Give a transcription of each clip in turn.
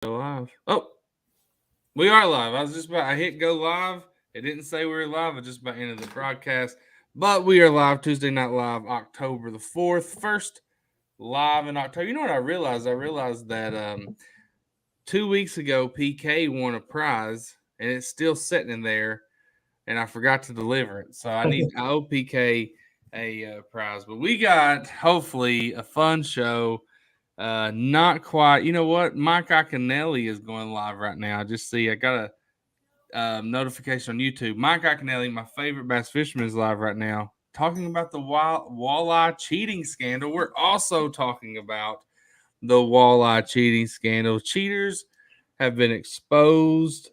Go live. Oh, we are live. I hit go live. It didn't say we were live. I just about ended the broadcast. But we are live Tuesday Night Live, October the 4th. First live in October. You know what I realized? I realized that 2 weeks ago, PK won a prize, and it's still sitting in there, and I forgot to deliver it. So I owe PK a prize. But we got, hopefully, a fun show. Not quite. You know what? Mike Iaconelli is going live right now. I just see I got a notification on YouTube. Mike Iaconelli, my favorite bass fisherman, is live right now talking about the walleye cheating scandal. We're also talking about the walleye cheating scandal. Cheaters have been exposed,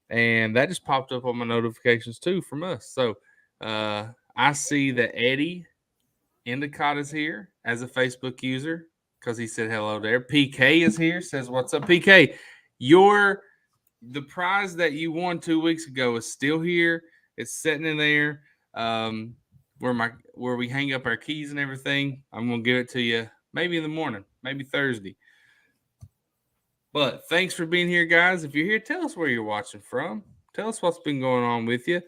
and that just popped up on my notifications too from us. So I see that Eddie Endicott is here as a Facebook user because he said hello there. PK is here, says, "What's up, PK? The prize that you won 2 weeks ago is still here. It's sitting in there where we hang up our keys and everything. I'm gonna give it to you maybe in the morning, maybe Thursday. But thanks for being here, guys. If you're here, tell us where you're watching from. Tell us what's been going on with you.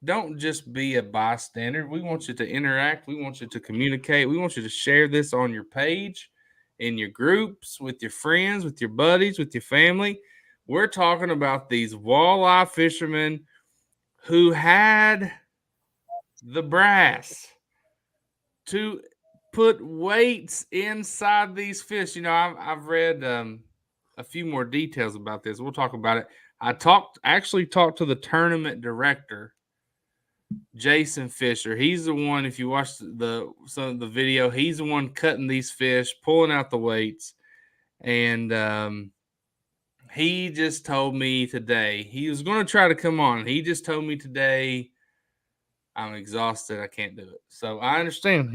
Don't just be a bystander. We want you to interact. We want you to communicate. We want you to share this on your page, in your groups, with your friends, with your buddies, with your family. We're talking about these walleye fishermen who had the brass to put weights inside these fish. You know, I've read a few more details about this. We'll talk about it. I actually talked to the tournament director, Jason Fisher. He's the one, if you watch some of the video, he's the one cutting these fish, pulling out the weights. And he just told me today, he was going to try to come on. He just told me today, I'm exhausted. I can't do it. So I understand.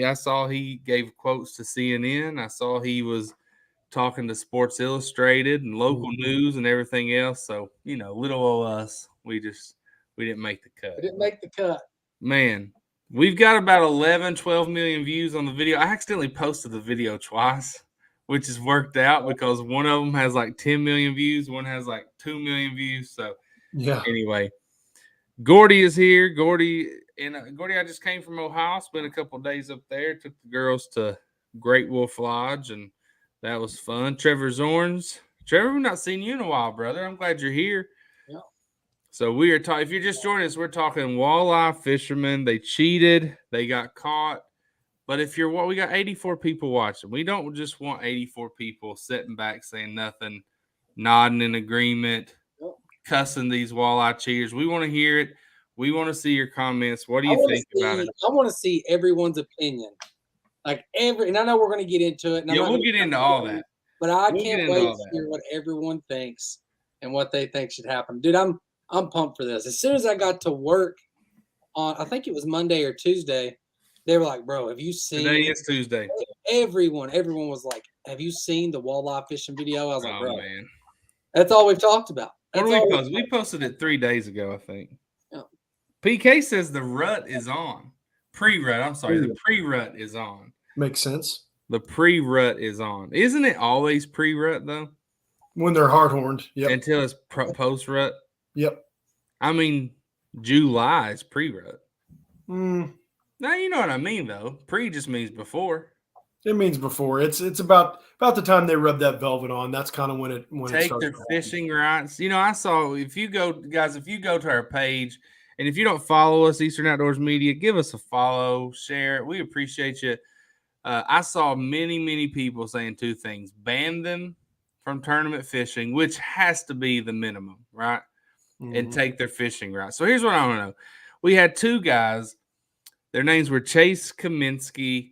I saw he gave quotes to CNN. I saw he was talking to Sports Illustrated and local news and everything else. So, you know, little old us, we didn't make the cut. We didn't make the cut. Man, we've got about 11, 12 million views on the video. I accidentally posted the video twice, which has worked out because one of them has like 10 million views. One has like 2 million views. So yeah. Anyway, Gordy is here. Gordy, I just came from Ohio. Spent a couple of days up there. Took the girls to Great Wolf Lodge, and that was fun. Trevor Zorns. Trevor, we've not seen you in a while, brother. I'm glad you're here. Yeah. So we are talking. If you're just joining us, we're talking walleye fishermen. They cheated. They got caught. But we got 84 people watching. We don't just want 84 people sitting back saying nothing, nodding in agreement, cussing these walleye cheaters. We want to hear it. We want to see your comments. What do you think about it? I want to see everyone's opinion. And I know we're going to get into it. Yeah, we'll get into all that. But I can't wait to hear what everyone thinks and what they think should happen. Dude, I'm pumped for this. As soon as I got to work on, I think it was Monday or Tuesday, they were like, bro, have you seen? Today is Tuesday. Everyone was like, have you seen the walleye fishing video? I was like, bro, man. That's all we've talked about. What did we post? We posted it 3 days ago, I think. Yeah. PK says the rut is on. Pre-rut. I'm sorry. The pre-rut is on. Makes sense. The pre-rut is on. Isn't it always pre-rut, though? When they're hard-horned. Yep. Until it's post-rut? Yep. I mean, July is pre-rut. Now, you know what I mean, though. Pre just means before. It means before. It's about the time they rub that velvet on. That's kind of when it take their fishing rights. You know, I saw if you go to our page, and if you don't follow us, Eastern Outdoors Media, give us a follow, share it. We appreciate you. I saw many people saying 2 things: ban them from tournament fishing, which has to be the minimum, right? Mm-hmm. And take their fishing rights. So here's what I want to know: we had 2 guys. Their names were Chase Kaminsky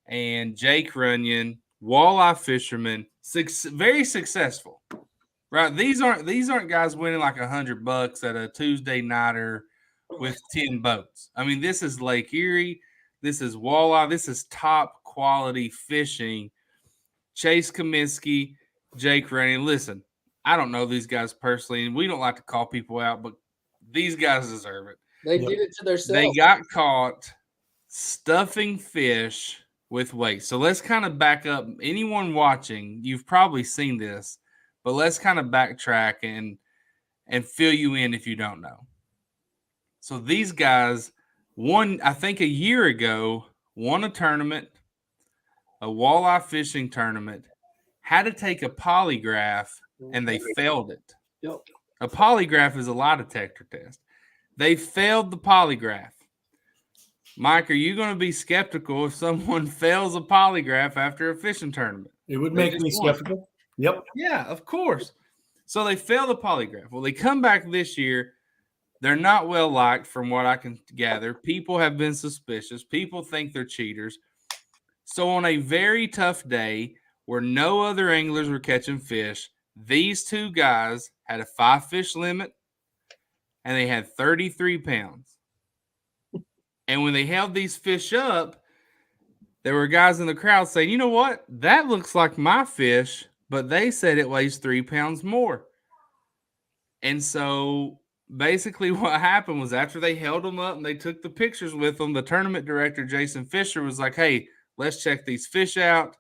and Jake Runyon, walleye fishermen, very successful, right? These aren't guys winning like $100 at a Tuesday nighter with 10 boats. I mean, this is Lake Erie, this is walleye, this is top quality fishing. Chase Kaminsky, Jake Runyon. Listen, I don't know these guys personally, and we don't like to call people out, but these guys deserve it. They did it to themselves. They got caught stuffing fish with weight. So let's kind of back up. Anyone watching, you've probably seen this. But let's kind of backtrack and fill you in if you don't know. So these guys I think a year ago, won a tournament, a walleye fishing tournament, had to take a polygraph, and they failed it. Yep. A polygraph is a lie detector test. They failed the polygraph. Mike, are you going to be skeptical if someone fails a polygraph after a fishing tournament? It would make me skeptical. Yep. Yeah, of course. So they fail the polygraph. Well, they come back this year. They're not well liked from what I can gather. People have been suspicious. People think they're cheaters. So on a very tough day where no other anglers were catching fish, these two guys had a 5-fish limit and they had 33 pounds. And when they held these fish up, there were guys in the crowd saying, you know what? That looks like my fish, but they said it weighs 3 pounds more. And so basically what happened was after they held them up and they took the pictures with them, the tournament director, Jason Fisher, was like, hey, let's check these fish out.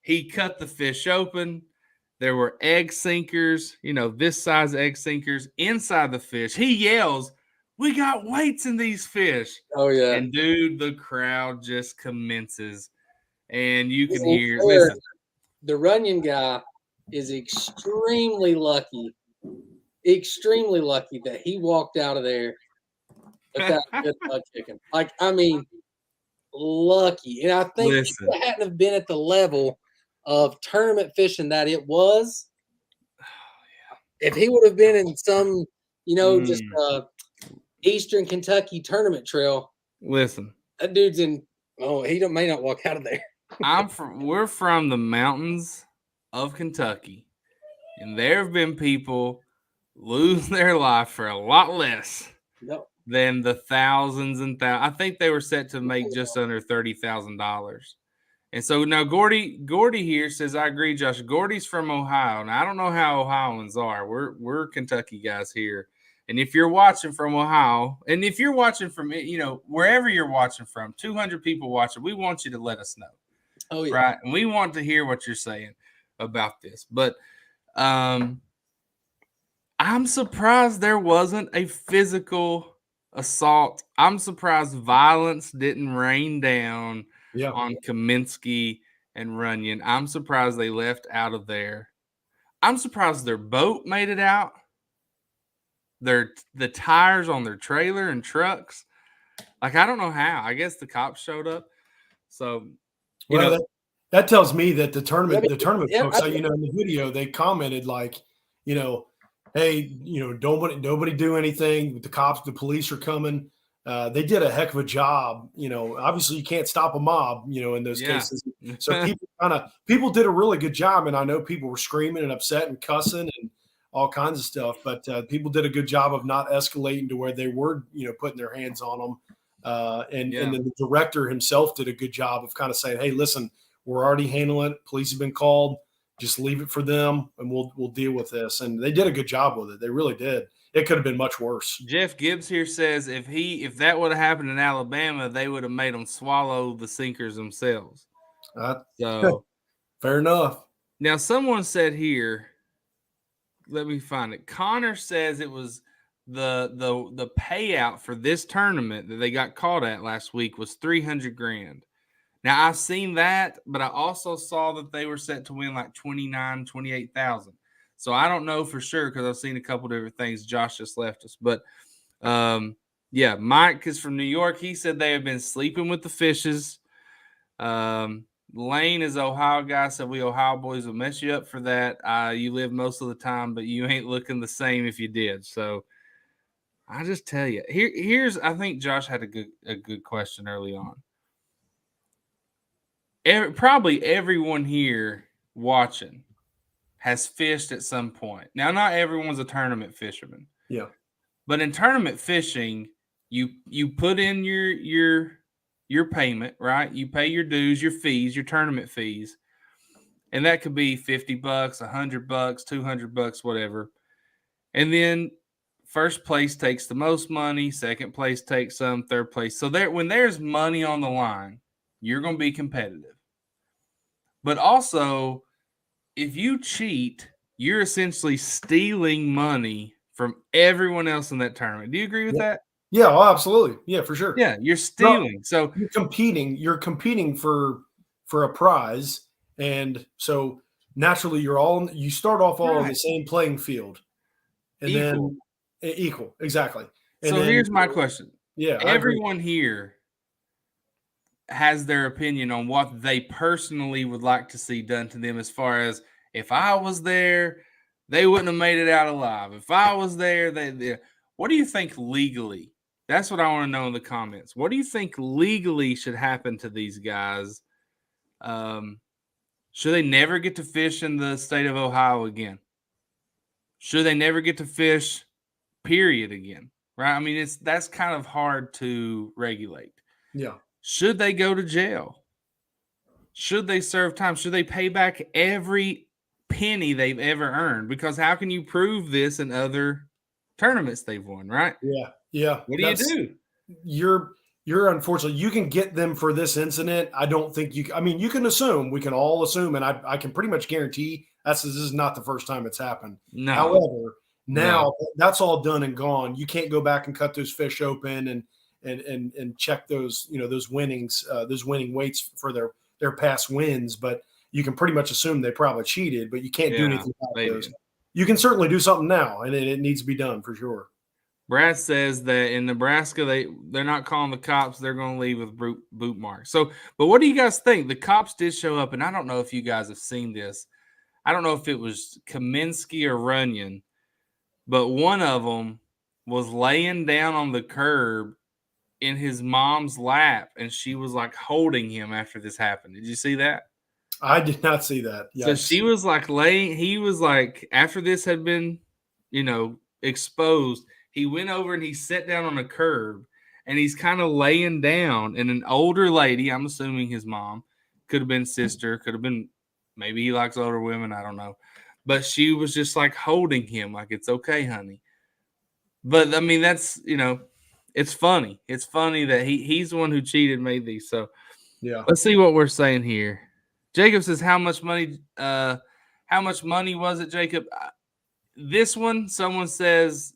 He cut the fish open. There were egg sinkers, this size egg sinkers inside the fish. He yells, we got weights in these fish. Oh, yeah. And, dude, the crowd just commences. And you can hear, listen. The Runyon guy is extremely lucky that he walked out of there without a good butt chicken. Like, I mean, lucky. And I think if it hadn't have been at the level of tournament fishing that it was, if he would have been in some, just Eastern Kentucky tournament trail. Listen. That dude's in, he may not walk out of there. We're from the mountains of Kentucky, and there have been people lose their life for a lot less than the thousands and thousands. I think they were set to make just under $30,000. And so now Gordy here says, I agree, Josh. Gordy's from Ohio. Now I don't know how Ohioans are. We're Kentucky guys here. And if you're watching from Ohio, and if you're watching from, wherever you're watching from, 200 people watching, we want you to let us know. Oh, yeah. Right. And we want to hear what you're saying about this. But I'm surprised there wasn't a physical assault. I'm surprised violence didn't rain down on Kaminsky and Runyon. I'm surprised they left out of there. I'm surprised their boat made it out. The tires on their trailer and trucks. Like, I don't know how. I guess the cops showed up. So, that tells me that the tournament folks, in the video, they commented like, hey, nobody do anything. The cops, the police are coming. They did a heck of a job. Obviously you can't stop a mob, in those cases. So people did a really good job. And I know people were screaming and upset and cussing and all kinds of stuff, but people did a good job of not escalating to where they were, putting their hands on them. And then the director himself did a good job of kind of saying, hey, listen, we're already handling it. Police have been called. Just leave it for them, and we'll deal with this. And they did a good job with it. They really did. It could have been much worse. Jeff Gibbs here says if that would have happened in Alabama, they would have made them swallow the sinkers themselves. So fair enough. Now someone said here, let me find it. Connor says it was the payout for this tournament that they got caught at last week was $300,000. Now I've seen that, but I also saw that they were set to win like 28,000. So I don't know for sure because I've seen a couple different things. Josh just left us, but Mike is from New York. He said they have been sleeping with the fishes. Lane is Ohio guy, said we Ohio boys will mess you up for that. You live most of the time, but you ain't looking the same if you did. So I just tell you, here's I think Josh had a good question early on. Probably everyone here watching has fished at some point. Now, not everyone's a tournament fisherman. Yeah. But in tournament fishing, you put in your payment, right? You pay your dues, your fees, your tournament fees. And that could be $50, $100, $200, whatever. And then first place takes the most money, second place takes some, third place. So when there's money on the line, you're going to be competitive. But also, if you cheat, you're essentially stealing money from everyone else in that tournament. Do you agree with that? Yeah, oh, absolutely. Yeah, for sure. Yeah, you're stealing. So you're competing for a prize, and so naturally you start off all on the same playing field, and equal. then equal, exactly. And so then, here's my question. Yeah, everyone here has their opinion on what they personally would like to see done to them, as far as, if I was there, they wouldn't have made it out alive. If I was there, they what do you think legally? That's what I want to know in the comments. What do you think legally should happen to these guys? Should they never get to fish in the state of Ohio again? Should they never get to fish, period, again? Right? I mean, that's kind of hard to regulate. Yeah. Should they go to jail? Should they serve time? Should they pay back every penny they've ever earned? Because how can you prove this in other tournaments they've won, right? Yeah. Yeah. What do you do? You're unfortunately, you can get them for this incident. I don't think you can assume, we can all assume, and I can pretty much guarantee this is not the first time it's happened. No. However, now that's all done and gone. You can't go back and cut those fish open and check those, those winnings, those winning weights for their past wins, but you can pretty much assume they probably cheated, but you can't do anything about those. Did. You can certainly do something now, and it needs to be done for sure. Brad says that in Nebraska, they're not calling the cops. They're going to leave with boot marks. So, but what do you guys think? The cops did show up, and I don't know if you guys have seen this. I don't know if it was Kaminsky or Runyon, but one of them was laying down on the curb in his mom's lap, and she was like holding him after this happened. Did you see that? I did not see that. Yikes. So she was like he was like, after this had been, exposed, he went over and he sat down on a curb, and he's kind of laying down, and an older lady, I'm assuming his mom, could have been sister, could have been, maybe he likes older women, I don't know. But she was just like holding him like, it's okay, honey. But I mean, that's, it's funny. It's funny that he's the one who cheated, made these. So yeah, let's see what we're saying here. Jacob says, how much money was it, Jacob? This one, someone says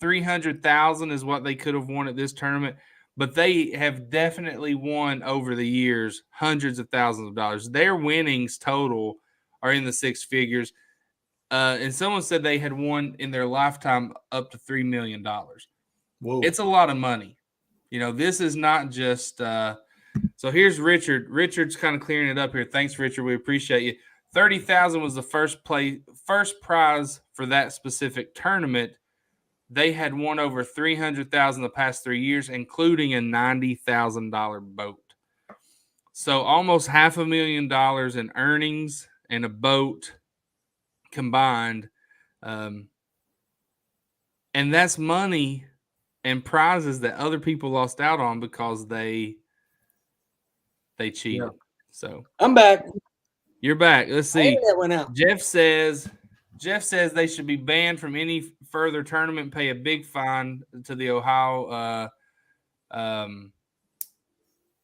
300,000 is what they could have won at this tournament, but they have definitely won over the years hundreds of thousands of dollars. Their winnings total are in the six figures. And someone said they had won in their lifetime up to $3 million. Whoa. It's a lot of money. This is not just so here's Richard. Richard's kind of clearing it up here. Thanks, Richard. We appreciate you. 30,000 was the first prize for that specific tournament. They had won over 300,000 the past 3 years, including a $90,000 boat. So almost $500,000 in earnings and a boat combined. And that's money and prizes that other people lost out on because they cheated. Yeah. So I'm back. You're back. Let's see. That went out. Jeff says they should be banned from any further tournament, pay a big fine to the Ohio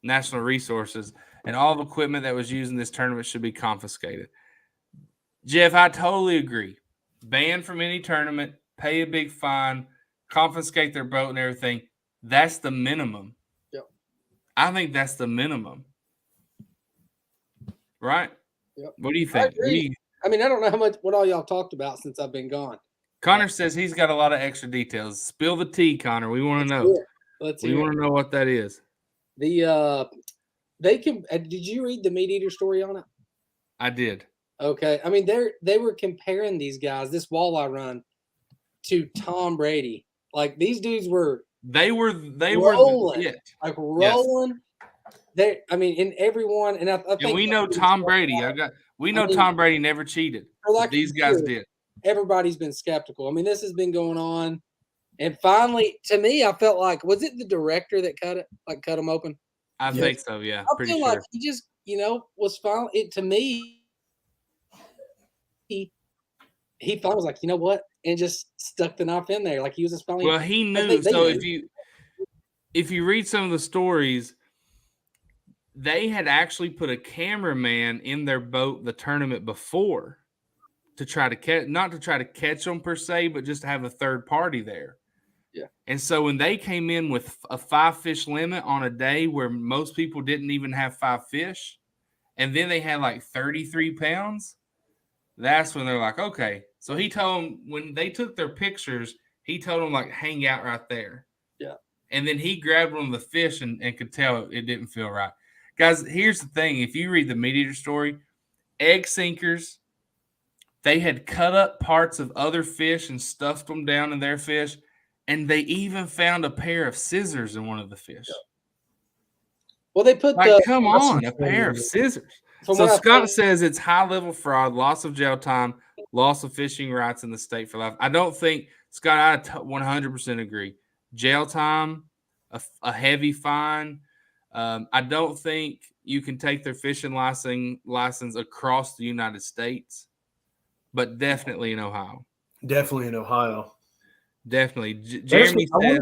National Resources, and all of equipment that was used in this tournament should be confiscated. Jeff, I totally agree. Banned from any tournament, pay a big fine, confiscate their boat and everything. That's the minimum. Yep. I think that's the minimum. Right? Yep. What do you think? I mean, I don't know what all y'all talked about since I've been gone. Connor says he's got a lot of extra details. Spill the tea, Connor. We want to know. We want to know what that is. Did you read the Meat Eater story on it? I did. Okay. I mean, they were comparing these guys, this walleye run, to Tom Brady. Like, these dudes were rolling. Like rolling. Yes. In everyone, and I think, and we know Tom Brady. Tom Brady never cheated. Like these guys did. Everybody's been skeptical. I mean, this has been going on, and finally, to me, I felt like, was it the director that cut them open? I think so. Yeah, I feel like he just, was finally. It to me, he finally was like, you know what, and just stuck the knife in there, like he was just finally. Well, he knew. So if you read some of the stories, they had actually put a cameraman in their boat the tournament before to try to catch, not to try to catch them per se, but just to have a third party there. Yeah. And so when they came in with a 5 fish limit on a day where most people didn't even have 5 fish, and then they had like 33 pounds, that's when they're like, okay. So he told them when they took their pictures, he told them like hang out right there. Yeah. And then he grabbed one of the fish and could tell it didn't feel right. Guys, here's the thing. If you read the meat eater story, egg sinkers, they had cut up parts of other fish and stuffed them down in their fish. And they even found a pair of scissors in one of the fish. Well, they put come on, a pair of scissors. So Scott says it's high-level fraud, loss of jail time, loss of fishing rights in the state for life. I don't think, Scott, I 100% agree. Jail time, a heavy fine. I don't think you can take their fishing license across the United States, but definitely in Ohio. Definitely in Ohio. Definitely. Jeremy says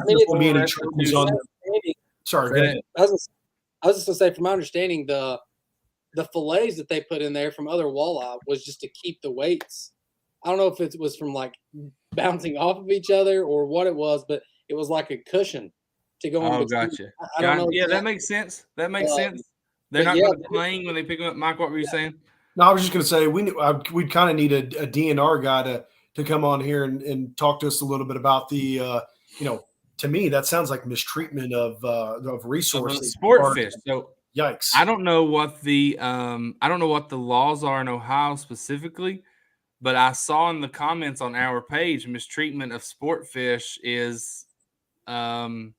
sorry, go ahead. I was just gonna say, from my understanding, the fillets that they put in there from other walleye was just to keep the weights. I don't know if it was from like bouncing off of each other or what it was, but it was like a cushion to go on. Oh, gotcha. I don't know. Yeah, that makes sense. That makes sense. They're not going to cling when they pick them up. Mike, what were you saying? No, I was just going to say we kind of need a DNR guy to come on here and talk to us a little bit about the to me that sounds like mistreatment of resources. Sport fish. So yikes. I don't know what the laws are in Ohio specifically, but I saw in the comments on our page mistreatment of sport fish is against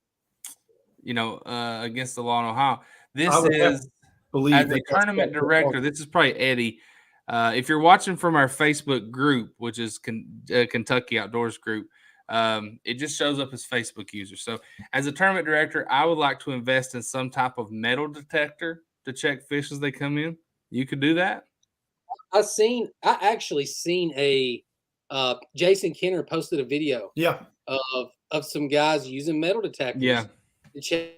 the law in Ohio. This is as a tournament director. This is probably Eddie. If you're watching from our Facebook group, which is Kentucky Outdoors Group, it just shows up as Facebook user. So as a tournament director, I would like to invest in some type of metal detector to check fish as they come in. You could do that. I actually seen a Jason Kenner posted a video of some guys using metal detectors to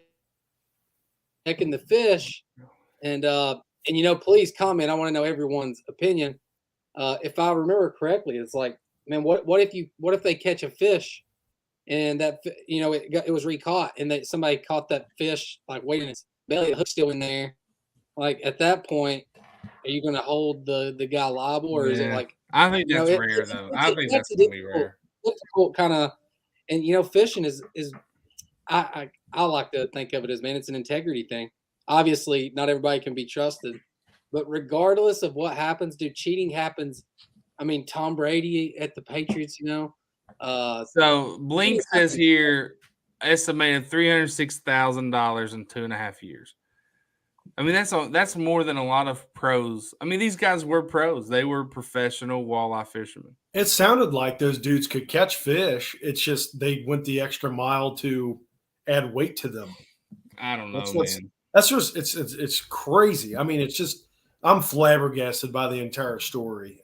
checking the fish. And please comment. I want to know everyone's opinion. If I remember correctly, it's like, man, what if they catch a fish and that it was recaught and that somebody caught that fish like waiting its belly, the hook's still in there. Like at that point, are you going to hold the guy liable, or is it like? I think that's rare though. I think that's going to be rare. Difficult kind of, and fishing is I like to think of it as, man, it's an integrity thing. Obviously, not everybody can be trusted, but regardless of what happens, dude, cheating happens. I mean, Tom Brady at the Patriots, So Blink says here, estimated $306,000 in 2.5 years. I mean, that's more than a lot of pros. I mean, these guys were pros. They were professional walleye fishermen. It sounded like those dudes could catch fish. It's just they went the extra mile to add weight to them. I don't know, man. That's just it's crazy. I mean, it's just I'm flabbergasted by the entire story.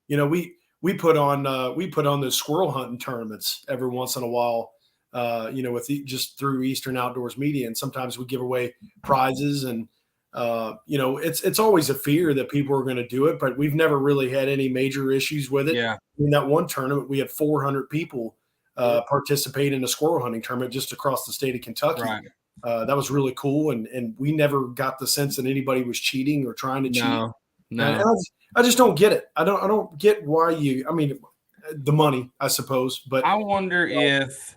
We put on those squirrel hunting tournaments every once in a while. Just through Eastern Outdoors Media, and sometimes we give away prizes, and it's always a fear that people are going to do it, but we've never really had any major issues with it. Yeah. In that one tournament, we had 400 people participate in a squirrel hunting tournament just across the state of Kentucky. Right. That was really cool, and we never got the sense that anybody was cheating or trying to cheat. No. And I just don't get it. I don't get why you. I mean, the money, I suppose, but I wonder if.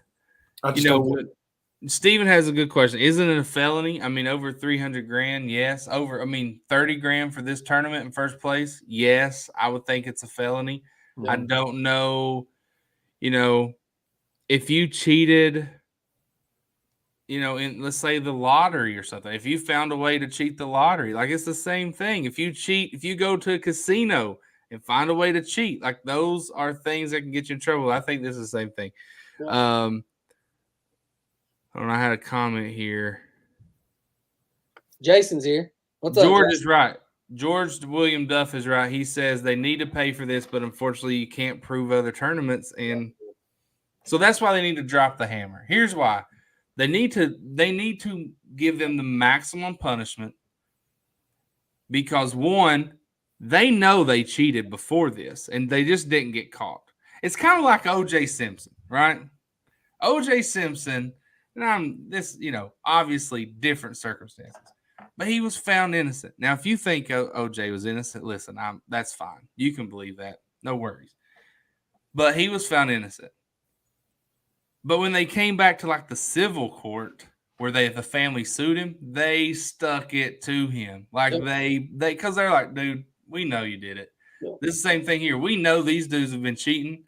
Stephen has a good question. Isn't it a felony? I mean, over $300,000, yes. 30 grand for this tournament in first place, yes. I would think it's a felony. Yeah. I don't know, if you cheated, in let's say the lottery or something. If you found a way to cheat the lottery, like it's the same thing. If you go to a casino and find a way to cheat, like those are things that can get you in trouble. I think this is the same thing. Yeah. I had a comment here. Jason's here. What's George up, is right. George William Duff is right. He says they need to pay for this, but unfortunately you can't prove other tournaments. And so that's why they need to drop the hammer. Here's why. They need to give them the maximum punishment because, one, They know they cheated before this, and they just didn't get caught. It's kind of like O.J. Simpson, right? O.J. Simpson, and obviously different circumstances, but he was found innocent. Now, if you think O.J. was innocent, listen, that's fine. You can believe that. No worries. But he was found innocent. But when they came back to like the civil court where the family sued him, they stuck it to him. Like because they're like, dude, we know you did it. This is the same thing here. We know these dudes have been cheating.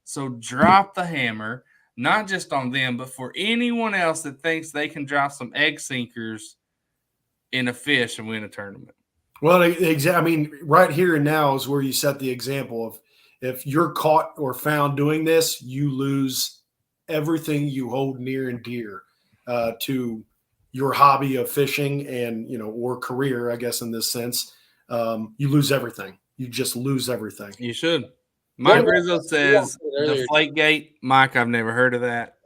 So drop the hammer, not just on them, but for anyone else that thinks they can drop some egg sinkers in a fish and win a tournament. Well, I mean, right here and now is where you set the example of if you're caught or found doing this, you lose everything you hold near and dear to your hobby of fishing and, or career, I guess, in this sense. You lose everything. You just lose everything. You should. Mike Rizzo says Deflate Gate. Mike, I've never heard of that.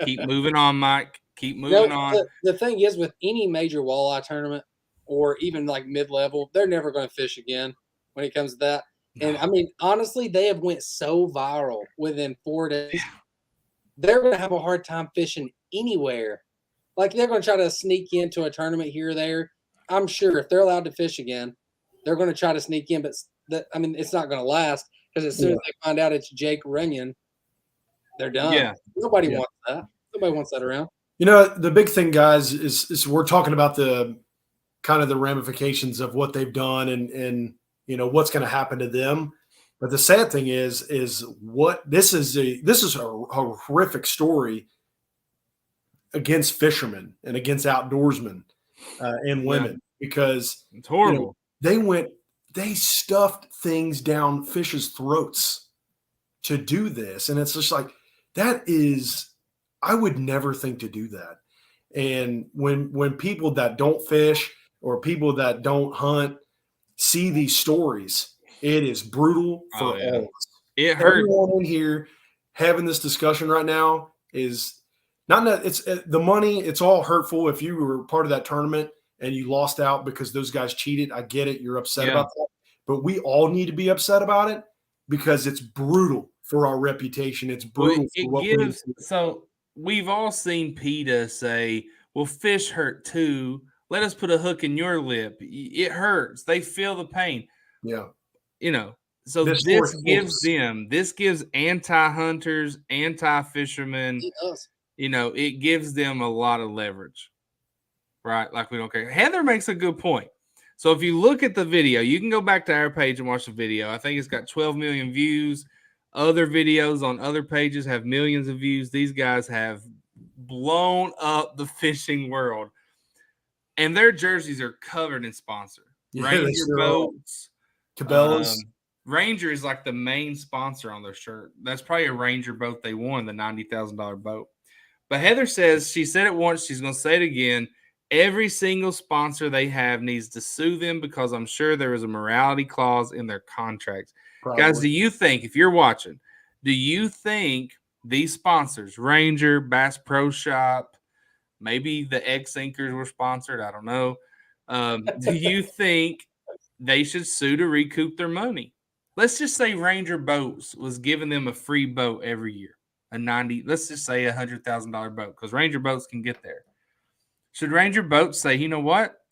Keep moving on, Mike. Keep moving on. The thing is, with any major walleye tournament or even like mid-level, they're never going to fish again when it comes to that. And I mean, honestly, they have went so viral within 4 days. They're going to have a hard time fishing anywhere. Like they're going to try to sneak into a tournament here or there. I'm sure if they're allowed to fish again, they're going to try to sneak in. But it's not going to last because as soon as they find out it's Jake Runyon, they're done. Yeah. Nobody wants that. Nobody wants that around. The big thing, guys, is we're talking about the kind of the ramifications of what they've done and what's going to happen to them. But the sad thing is what this is a horrific story against fishermen and against outdoorsmen and women because it's horrible. They stuffed things down fish's throats to do this, and it's just like I would never think to do that. And when people that don't fish or people that don't hunt see these stories, it is brutal for all of us. It hurts. Everyone in here having this discussion right now is not that it's the money. It's all hurtful. If you were part of that tournament and you lost out because those guys cheated, I get it. You're upset about that. But we all need to be upset about it because it's brutal for our reputation. It's brutal. So we've all seen PETA say, well, fish hurt too. Let us put a hook in your lip. It hurts. They feel the pain. Yeah. So this gives anti-hunters, anti-fishermen, it gives them a lot of leverage, right? Like we don't care. Heather makes a good point. So if you look at the video, you can go back to our page and watch the video. I think it's got 12 million views. Other videos on other pages have millions of views. These guys have blown up the fishing world. And their jerseys are covered in sponsor. Ranger boats. Cabela's. Ranger is like the main sponsor on their shirt. That's probably a Ranger boat they won, the $90,000 boat. But Heather says, she said it once, she's going to say it again. Every single sponsor they have needs to sue them because I'm sure there is a morality clause in their contracts. Probably. Guys, do you think, if you're watching, do you think these sponsors, Ranger, Bass Pro Shop, maybe the egg sinkers were sponsored, I don't know. Do you think they should sue to recoup their money? Let's just say Ranger Boats was giving them a free boat every year, let's just say $100,000 boat, because Ranger Boats can get there. Should Ranger Boats say, you know what?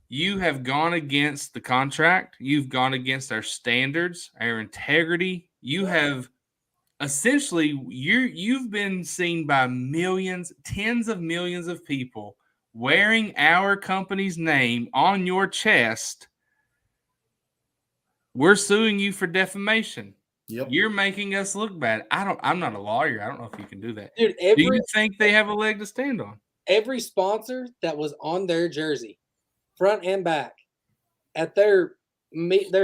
You have gone against the contract. You've gone against our standards, our integrity. You have essentially, you've been seen by millions, tens of millions of people wearing our company's name on your chest. We're suing you for defamation. Yep. You're making us look bad. I'm not a lawyer. I don't know if you can do that. Dude, do you think they have a leg to stand on? Every sponsor that was on their jersey, front and back, at their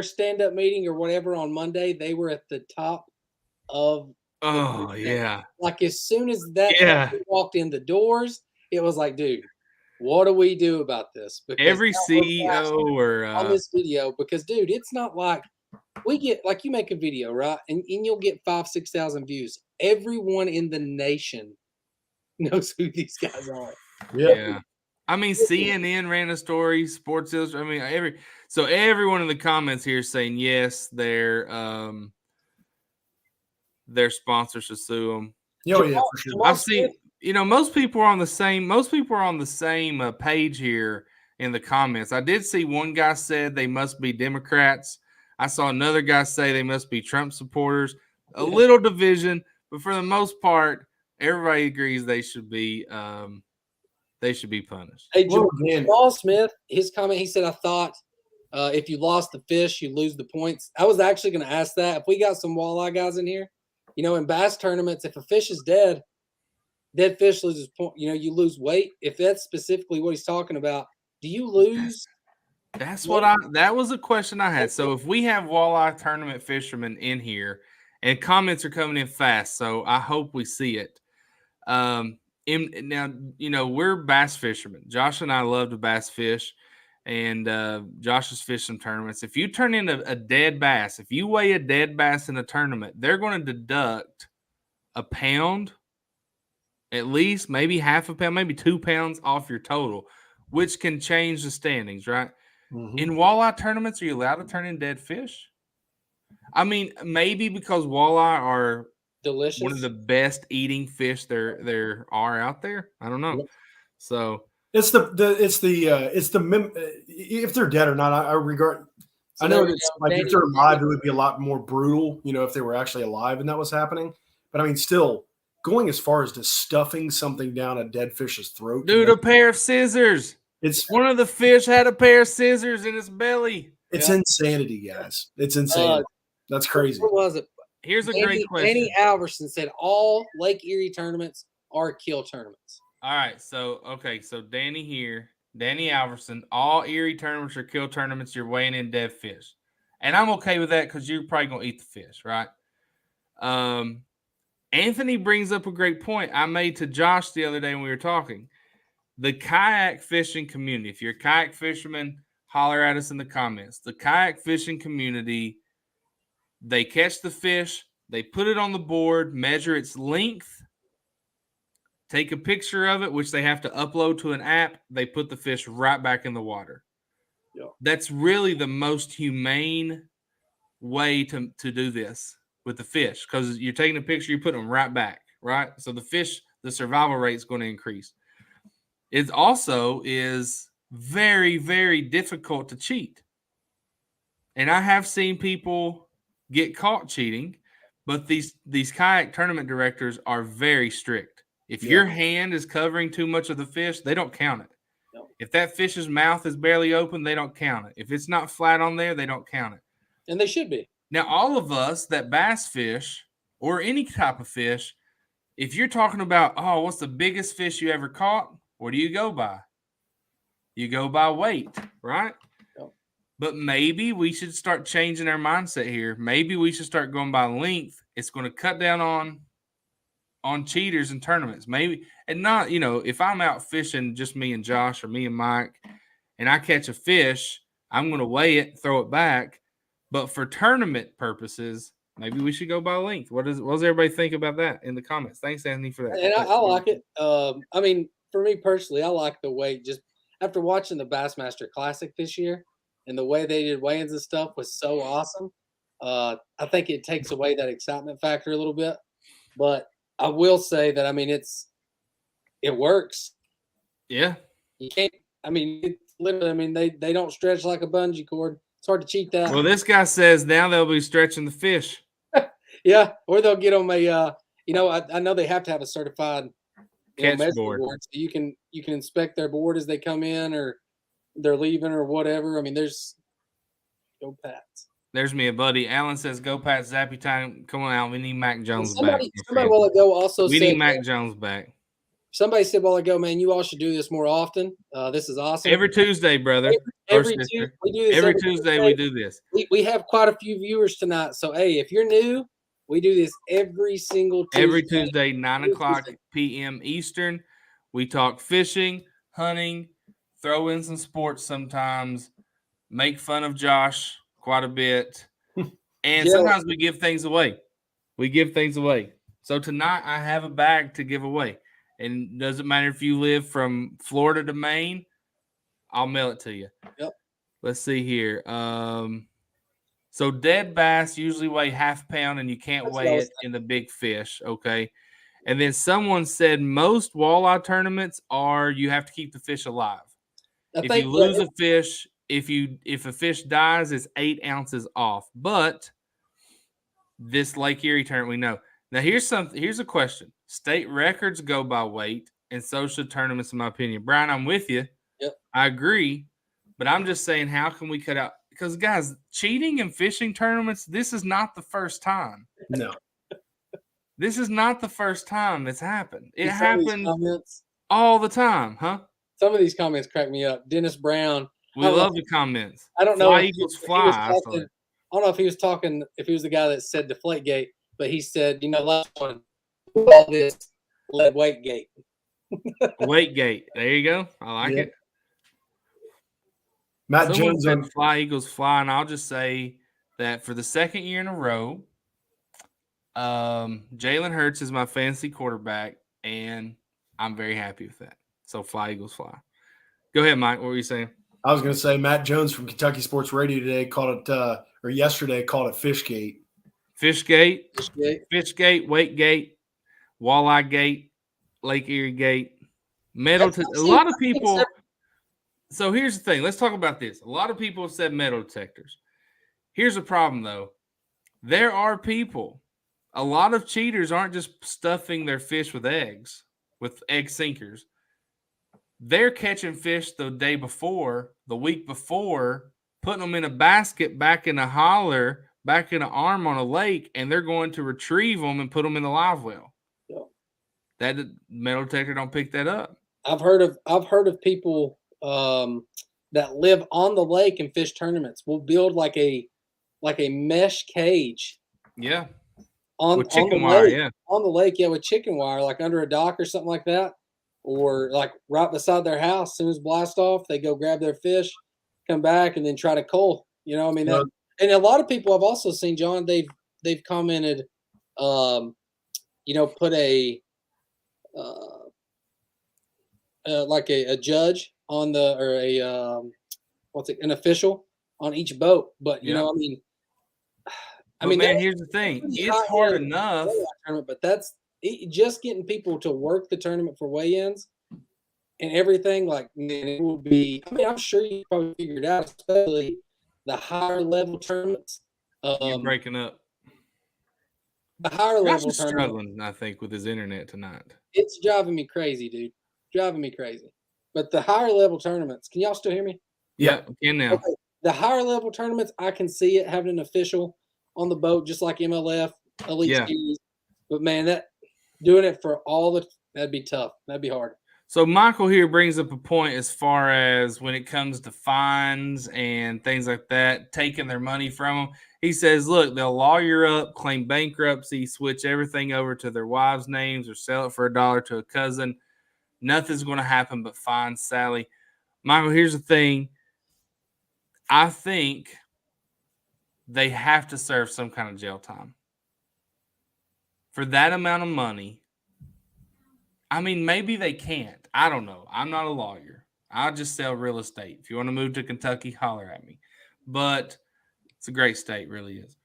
stand-up meeting or whatever on Monday, they were at the top of. Oh yeah! Like as soon as that walked in the doors, it was like, dude, what do we do about this? Because every CEO or on this video, because dude, it's not like we get like you make a video, right, and you'll get 5,000-6,000 views. Everyone in the nation knows who these guys are. Yeah. I mean, CNN ran a story, Sports Illustrated. I mean, everyone in the comments here is saying yes, their sponsor should sue them. Oh yeah, for sure. I've seen, most people are on the same. Most people are on the same page here in the comments. I did see one guy said they must be Democrats. I saw another guy say they must be Trump supporters. A little division, but for the most part, everybody agrees they should be punished. Hey, Jamal Smith, his comment, he said, I thought if you lost the fish, you lose the points. I was actually going to ask that. If we got some walleye guys in here, in bass tournaments, if a fish is dead fish loses point, you lose weight. If that's specifically what he's talking about, do you lose? That was a question I had. So if we have walleye tournament fishermen in here, and comments are coming in fast, so I hope we see it. Now, we're bass fishermen. Josh and I love to bass fish, and Josh has fished some tournaments. If you turn in a dead bass, if you weigh a dead bass in a tournament, they're going to deduct a pound, at least, maybe half a pound, maybe 2 pounds off your total, which can change the standings, right? Mm-hmm. In walleye tournaments, are you allowed to turn in dead fish? I mean, maybe because walleye are delicious, one of the best eating fish there are out there. I don't know. So if they're dead or not, I regard. So I know it's like if they're alive, it would be a lot more brutal, if they were actually alive and that was happening. But I mean, still going as far as to stuffing something down a dead fish's throat. Dude, a pair of scissors. It's one of the fish had a pair of scissors in its belly. It's insanity, guys. It's insane. That's crazy. What was it? Here's a great question. Danny Alverson said all Lake Erie tournaments are kill tournaments. All right. So Danny here, Danny Alverson, all Erie tournaments are kill tournaments. You're weighing in dead fish. And I'm okay with that because you're probably going to eat the fish, right? Anthony brings up a great point I made to Josh the other day when we were talking. The kayak fishing community, if you're a kayak fisherman, holler at us in the comments. The kayak fishing community, they catch the fish, they put it on the board, measure its length, take a picture of it, which they have to upload to an app. They put the fish right back in the water. Yep. That's really the most humane way to do this with the fish, because you're taking a picture, you're putting them right back, right? So the survival rate is going to increase. It also is very, very difficult to cheat. And I have seen people get caught cheating, but these kayak tournament directors are very strict. If your hand is covering too much of the fish, they don't count it. No. If that fish's mouth is barely open, they don't count it. If it's not flat on there, they don't count it. And they should be. Now, all of us that bass fish or any type of fish, if you're talking about, what's the biggest fish you ever caught? What do you go by? You go by weight, right? Yep. But maybe we should start changing our mindset here. Maybe we should start going by length. It's going to cut down on cheaters in tournaments. Maybe, and not, if I'm out fishing, just me and Josh or me and Mike, and I catch a fish, I'm going to weigh it, throw it back. But for tournament purposes, maybe we should go by length. What does everybody think about that in the comments? Thanks, Anthony, for that. And I like it. I mean, for me personally, I like the way, just after watching the Bassmaster Classic this year and the way they did weigh-ins and stuff was so awesome. I think it takes away that excitement factor a little bit. But I will say that, I mean, it works. Yeah. You can't, I mean, it's literally, I mean, they don't stretch like a bungee cord. It's hard to cheat that. Well, this guy says now they'll be stretching the fish. Yeah, or they'll get them I know they have to have a certified catch board, so you can inspect their board as they come in or they're leaving or whatever. I mean, there's go Pats. There's me a buddy. Alan says go Pats, Zappy time. Come on, Alan. We need Mac Jones back. Somebody while ago also we need Mac Jones back. Somebody said while ago, man, you all should do this more often. This is awesome. Every Tuesday, brother. Every Tuesday, we do this. Every Tuesday we do this. We have quite a few viewers tonight. So, hey, if you're new, we do this every single Tuesday. Every Tuesday, 9:00 p.m. Eastern. We talk fishing, hunting, throw in some sports sometimes, make fun of Josh quite a bit. And sometimes we give things away. So tonight I have a bag to give away. And doesn't matter if you live from Florida to Maine, I'll mail it to you. Yep. Let's see here. So dead bass usually weigh half pound, and you can't weigh it in the big fish. Okay. And then someone said most walleye tournaments are you have to keep the fish alive. If you lose a fish, if a fish dies, it's 8 ounces off. But this Lake Erie tournament, we know. Now here's a question. State records go by weight, and so should tournaments, in my opinion. Brian, I'm with you. Yep. I agree. But I'm just saying, how can we cut out? Because, guys, cheating in fishing tournaments, this is not the first time. No. This is not the first time that's happened. It happens comments, all the time, huh? Some of these comments crack me up. Dennis Brown. We love the comments. I don't know. Fly Eagles fly. I don't know if he was talking, if he was the guy that said Deflategate, but he said, last one, all this lead weight gate. Weight gate. There you go. I like it. Matt Jones said Fly Eagles fly, and I'll just say that for the second year in a row, Jalen Hurts is my fantasy quarterback, and I'm very happy with that. So Fly Eagles fly. Go ahead, Mike. What were you saying? I was going to say Matt Jones from Kentucky Sports Radio today called it, or yesterday called it Fishgate. Fishgate, Weight Gate, Walleye Gate, Lake Erie Gate, metal. A lot of people. So here's the thing. Let's talk about this. A lot of people have said metal detectors. Here's the problem, though. There are people. A lot of cheaters aren't just stuffing their fish with eggs, with egg sinkers. They're catching fish the day before, the week before, putting them in a basket back in a holler, back in an arm on a lake, and they're going to retrieve them and put them in the live well. Yeah. That metal detector don't pick that up. I've heard of people that live on the lake and fish tournaments will build like a mesh cage. Yeah. With chicken wire, yeah. On the lake, yeah, with chicken wire, like under a dock or something like that. Or like right beside their house. As soon as blast off, they go grab their fish, come back, and then try to cull. And a lot of people I've also seen, John, they've commented, put a like a judge on an official on each boat. But here's the thing. It's hard enough. But that's just getting people to work the tournament for weigh-ins and everything. Like, man, it would be. I'm sure you probably figured out, especially the higher level tournaments. You're breaking up. The higher level tournaments. Struggling, I think, with his internet tonight. It's driving me crazy, dude. Driving me crazy. But the higher level tournaments, can y'all still hear me? Yeah, I can now. Okay. The higher level tournaments, I can see it having an official on the boat, just like MLF, Elite Series. But man, doing it for that'd be tough. That'd be hard. So Michael here brings up a point as far as when it comes to fines and things like that, taking their money from them. He says, look, they'll lawyer up, claim bankruptcy, switch everything over to their wives' names or sell it for $1 to a cousin. Nothing's going to happen but fine Sally. Michael, here's the thing. I think they have to serve some kind of jail time. For that amount of money, maybe they can't. I don't know. I'm not a lawyer. I'll just sell real estate. If you want to move to Kentucky, holler at me. But it's a great state, really is.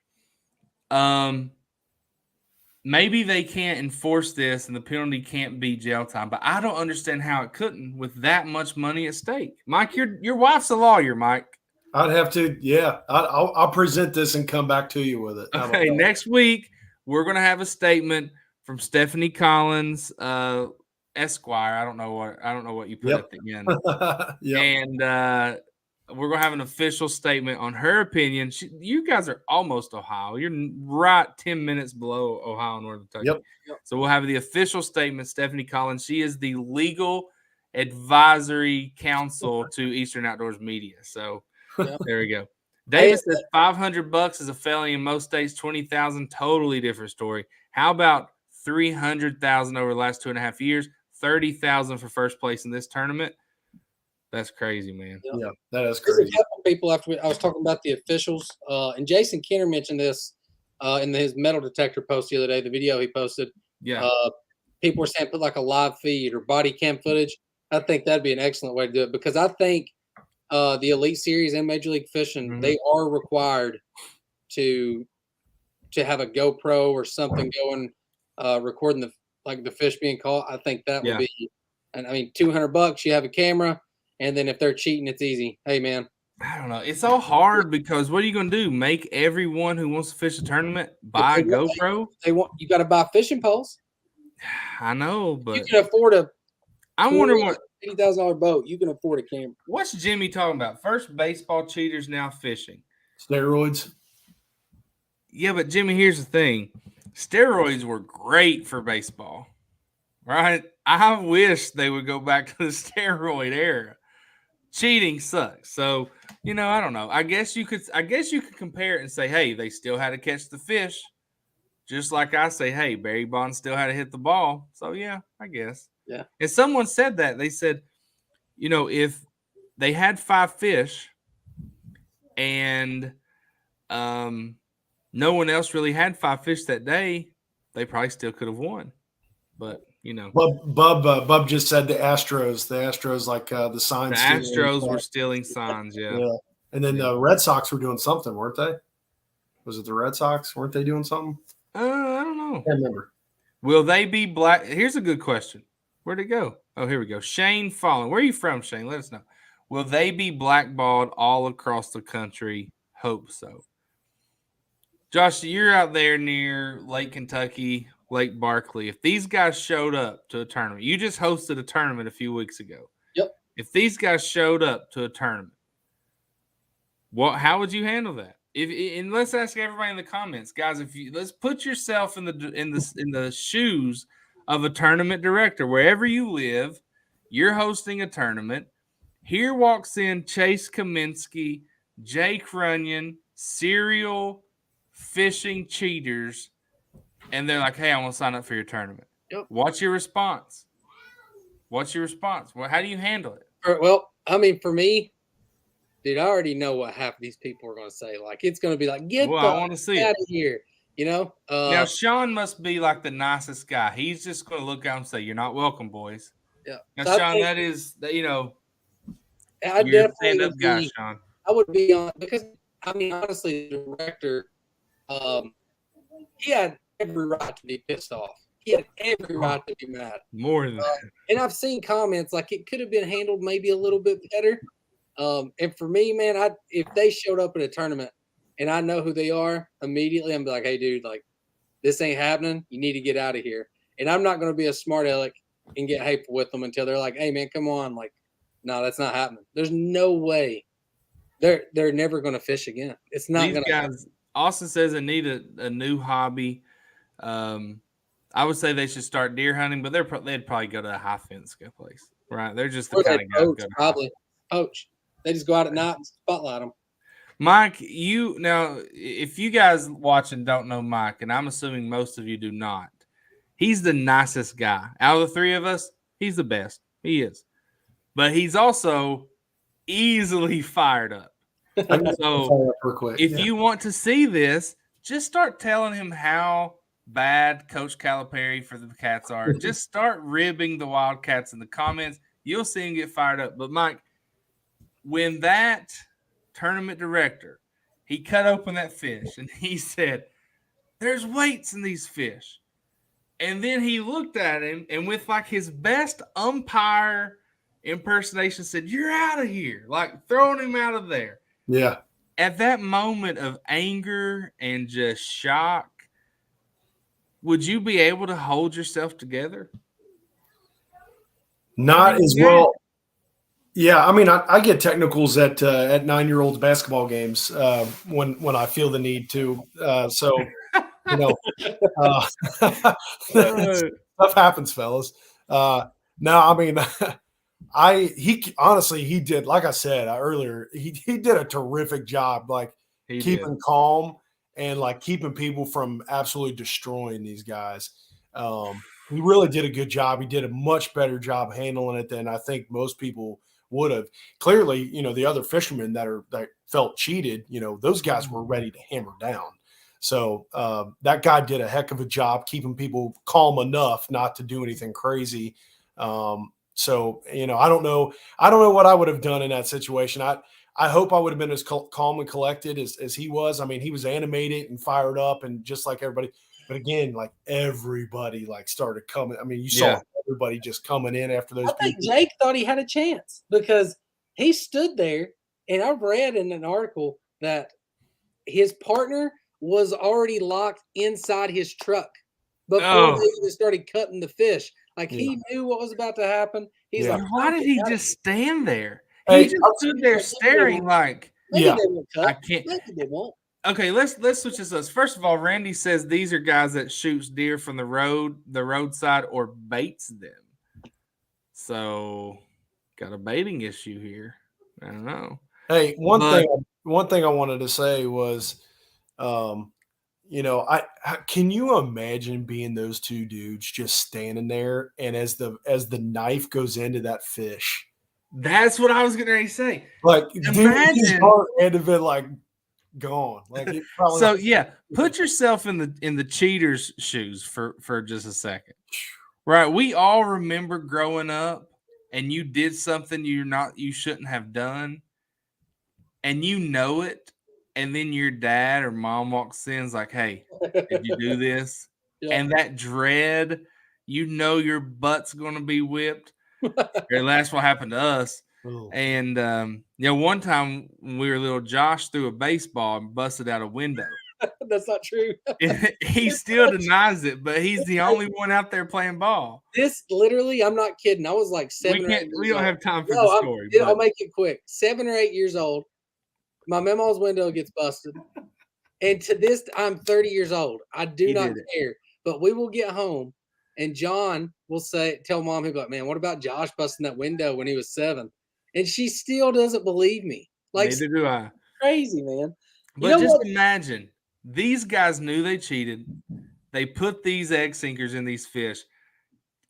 Maybe they can't enforce this and the penalty can't be jail time. But I don't understand how it couldn't with that much money at stake. Mike, your wife's a lawyer, Mike. I'd have to, yeah. I'll present this and come back to you with it. Okay, next week we're going to have a statement from Stephanie Collins, Esquire. I don't know what you put at the end. And we're going to have an official statement on her opinion. You guys are almost Ohio. You're right 10 minutes below Ohio and Northern Kentucky. Yep. So we'll have the official statement, Stephanie Collins. She is the legal advisory counsel to Eastern Outdoors Media. So there we go. Davis says $500 is a felony in most states, 20,000, totally different story. How about 300,000 over the last 2.5 years, 30,000 for first place in this tournament? That's crazy, man. Yeah, that is crazy. There's a couple people after I was talking about the officials, and Jason Kenner mentioned this in his metal detector post the other day, the video he posted. Yeah. people were saying put like a live feed or body cam footage. I think that'd be an excellent way to do it because I think the Elite Series and Major League Fishing, they are required to have a GoPro or something going, recording the fish being caught. I think that would be, and I mean, $200, you have a camera, and then if they're cheating, it's easy. Hey, man. I don't know. It's all hard because what are you going to do? Make everyone who wants to fish a tournament buy a GoPro? You got to buy fishing poles. I know, but you can afford I wonder what $80,000 boat. You can afford a camera. What's Jimmy talking about? First baseball cheaters, now fishing. Steroids. Yeah, but Jimmy, here's the thing. Steroids were great for baseball, right? I wish they would go back to the steroid era. Cheating sucks. So, I don't know. I guess you could compare it and say, hey, they still had to catch the fish. Just like I say, hey, Barry Bonds still had to hit the ball. So, yeah, I guess. Yeah. And someone said that. They said, if they had 5 fish and no one else really had 5 fish that day, they probably still could have won. But, Bub just said the Astros, like the signs. The Astros were stealing signs, yeah. And then the Red Sox were doing something, weren't they? Was it the Red Sox? Weren't they doing something? I don't know. I can't remember. Will they be black? Here's a good question. Where'd it go? Oh, here we go. Shane Fallen. Where are you from, Shane? Let us know. Will they be blackballed all across the country? Hope so. Josh, you're out there near Lake Kentucky, Lake Barkley. If these guys showed up to a tournament, you just hosted a tournament a few weeks ago. Yep. If these guys showed up to a tournament, how would you handle that? And let's ask everybody in the comments, guys. Let's put yourself in the shoes of a tournament director, wherever you live, you're hosting a tournament. Here walks in Chase Kaminsky, Jake Runyon, serial fishing cheaters, and they're like, "Hey, I want to sign up for your tournament." Yep. What's your response? Well, how do you handle it? Well, I mean, for me, dude, I already know what half of these people are going to say. Like, it's going to be like, I want to see out of here. Now, Sean must be like the nicest guy. He's just going to look out and say, "You're not welcome, boys." Yeah. Now, so Sean, that is, you're a stand-up guy, Sean. I would be on because, I mean, honestly, the director, he had every right to be pissed off. He had every right to be mad. More than that. And I've seen comments like it could have been handled maybe a little bit better. And for me, man, if they showed up at a tournament and I know who they are, immediately I'm like, hey, dude, like, this ain't happening. You need to get out of here. And I'm not going to be a smart aleck and get hateful with them until they're like, hey, man, come on. Like, no, that's not happening. There's no way. They're never going to fish again. It's not going to happen. Austin says they need a new hobby. I would say they should start deer hunting, but they'd probably go to a high fence place, right? They're just the kind of guys go probably poach. They just go out at night and spotlight them. Mike, if you guys watching don't know Mike, and I'm assuming most of you do not, he's the nicest guy. Out of the three of us, he's the best. He is. But he's also easily fired up. So if you want to see this, just start telling him how bad Coach Calipari for the Cats are. Just start ribbing the Wildcats in the comments. You'll see him get fired up. But Mike, when that tournament director, he cut open that fish and he said, "There's weights in these fish." And then he looked at him and with like his best umpire impersonation said, "You're out of here," like throwing him out of there. Yeah. At that moment of anger and just shock, would you be able to hold yourself together? Not as well. Yeah, I mean, I get technicals at 9-year-olds basketball games when I feel the need to. So, stuff happens, fellas. No, I mean, he did, like I said earlier, he did a terrific job, like keeping calm and like keeping people from absolutely destroying these guys. He really did a good job. He did a much better job handling it than I think most people would have. Clearly, the other fishermen that felt cheated, those guys were ready to hammer down. So that guy did a heck of a job keeping people calm enough not to do anything crazy. So, I don't know what I would have done in that situation. I hope I would have been as calm and collected as he was. I mean, he was animated and fired up and just like everybody. But again, like everybody started coming. I mean, you saw everybody just coming in after those I think people. Jake thought he had a chance because he stood there, and I've read in an article that his partner was already locked inside his truck before they even started cutting the fish. Like he knew what was about to happen. He's like, why did he just stand there? Hey, He just stood there staring like, maybe they won't cut. I can't. Maybe they won't. Okay, let's switch this up. First of all, Randy says these are guys that shoots deer from the roadside, or baits them. So, got a baiting issue here. I don't know. Hey, one thing I wanted to say was, can you imagine being those two dudes just standing there, and as the knife goes into that fish? That's what I was going to say. Like, imagine his heart had to be like gone. Like, it probably so put yourself in the cheater's shoes for just a second. Right, we all remember growing up, and you did something you shouldn't have done, and you know it, and then your dad or mom walks in, is like, "Hey, did you do this?" And that dread, your butt's going to be whipped. Or that's what happened to us. And one time when we were little, Josh threw a baseball and busted out a window. That's not true. He still denies it, but he's the only one out there playing ball. This literally, I'm not kidding. I was like 7 or 8 years old. We don't have time for the story. I'll make it quick. 7 or 8 years old. My mama's window gets busted. And to this, I'm 30 years old. I do not care. But we will get home, and John will tell mom, he'll be like, "Man, what about Josh busting that window when he was 7?" And she still doesn't believe me. Like, neither do I. Crazy, man. But just imagine, these guys knew they cheated. They put these egg sinkers in these fish.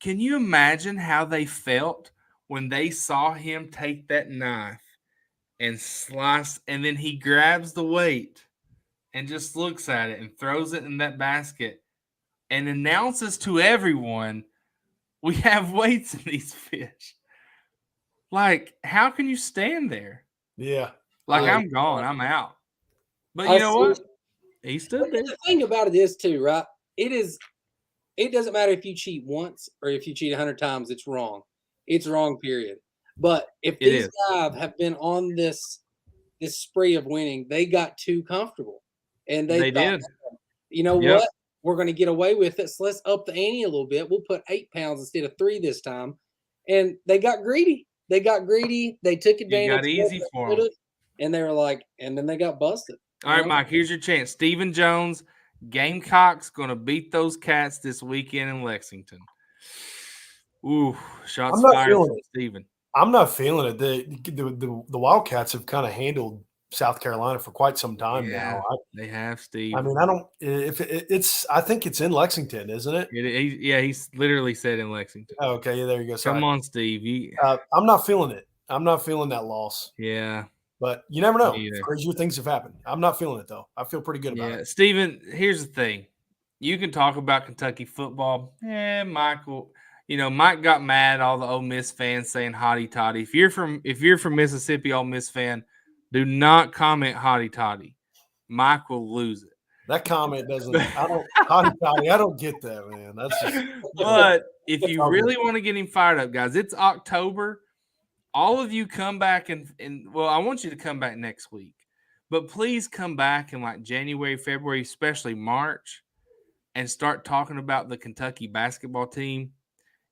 Can you imagine how they felt when they saw him take that knife and slice, and then he grabs the weight and just looks at it and throws it in that basket and announces to everyone, "We have weights in these fish." Like, how can you stand there? Yeah. Like, I'm gone. I'm out. But you know what? He stood there. The thing about it is, too, right? It doesn't matter if you cheat once or if you cheat 100 times. It's wrong. It's wrong, period. But if these guys have been on this spree of winning, they got too comfortable. And they thought, did. You know what? We're going to get away with it. So let's up the ante a little bit. We'll put 8 pounds instead of 3 this time. And they got greedy. They took advantage. Got easy for them. And they were like, and then they got busted. All right, Mike, here's your chance. Stephen Jones, Gamecocks going to beat those Cats this weekend in Lexington. Ooh, shots fired from Stephen. I'm not feeling it. The Wildcats have kind of handled South Carolina for quite some time now. They have, Steve. I mean, I think it's in Lexington, isn't it? He's literally said in Lexington. Oh, okay, yeah, there you go. Sorry. Come on, Steve. I'm not feeling it. I'm not feeling that loss. Yeah. But you never know. Crazier things have happened. I'm not feeling it, though. I feel pretty good about it. Steven, here's the thing. You can talk about Kentucky football. Mike got mad at all the Ole Miss fans saying hotty toddy. If you're from Mississippi, Ole Miss fan, do not comment hotty toddy. Mike will lose it. That comment doesn't. Hotty toddy. I don't get that, man. That's just. But if you really want to get him fired up, guys, it's October. All of you come back and I want you to come back next week. But please come back in like January, February, especially March, and start talking about the Kentucky basketball team.